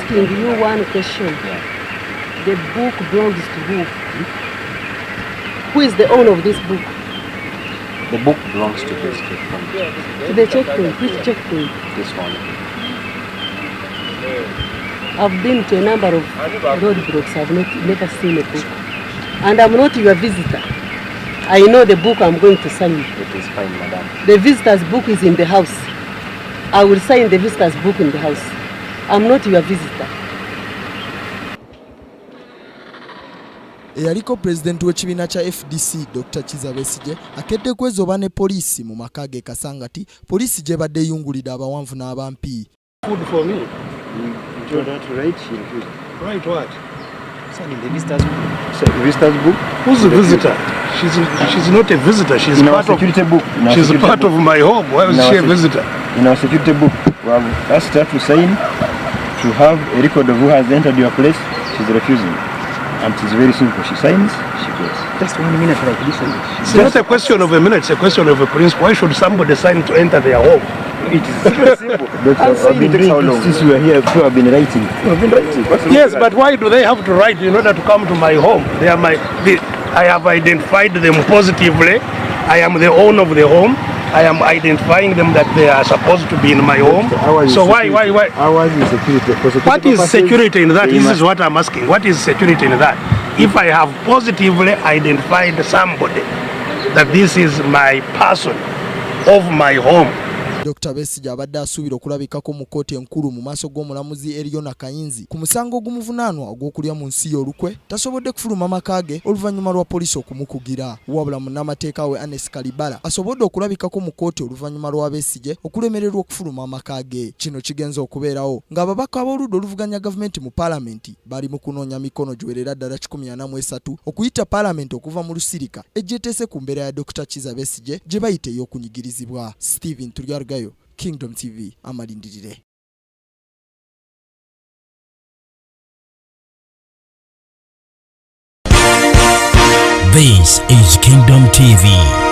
asking you one question. Yeah. The book belongs to who? Who is the owner of this book? The book belongs to this checkpoint. To the checkpoint. Which checkpoint? This one. I've been to a number of roadblocks. I've never seen a book. And I'm not your visitor. I know the book I'm going to sign. It is fine, madam. The visitor's book is in the house. I will sign the visitor's book in the house. I'm not your visitor. Eyaliko president w'ekibiina kya FDC Dr. Kizza Besigye akedde kwezoba ne poliisi mu maka ge Kasangati, poliisi gye badde eyungulidde abawanvu n'abampi. Food for me. You told her to write, she refused. Write what? Signing the visitor's book. So, the visitor's book? Who's the visitor? She's not a visitor. She's in part our security of book. She's a part of my home. Why is she a visitor? In our security book, we have asked her to sign to have a record of who has entered your place. She's refusing. And it's very simple. She signs, she goes. Just 1 minute like this. It's not a question of a minute, it's a question of a principle. Why should somebody sign to enter their home? It is very simple. I've been doing this since we were here. People have been writing. I've been writing. Yes, but why do they have to write in order to come to my home? They are I have identified them positively. I am the owner of the home. I am identifying them that they are supposed to be in my home. So why? Ours is security. What is security in that? This is what I'm asking. What is security in that? If I have positively identified somebody that this is my person of my home. Dr. Besigye abadde asuubira okulabikako mu kkooti enkulu mu maaso g'omulamuzi Eriona Kayinzi ku musango ogumuvunaanwa ogw'okulya mu nsi y'olukwe tasobodde kufuluma amaka ge oluvannyuma lwa poliisi okumukugira. Wabula munnamateeka we Anes Kalibala asobodde okulabikako mu kkooti oluvannyuma lwa Besigye okulemererwa okufuluma amaka ge. Kino kigenza okubeerawo ng'ababaka ab'oludda oluvuganya gavumenti mu paalamenti bali mu kunoonya mikono giwerera ddala 143 okuyita paalamenti okuva mu lusirika egyeteese ku mbeera ya Dr. Kizza Besigye gye bayita ey'okunyigirizibwa. Steven Tulyargayo, Kingdom TV, amalindirire. This is Kingdom TV.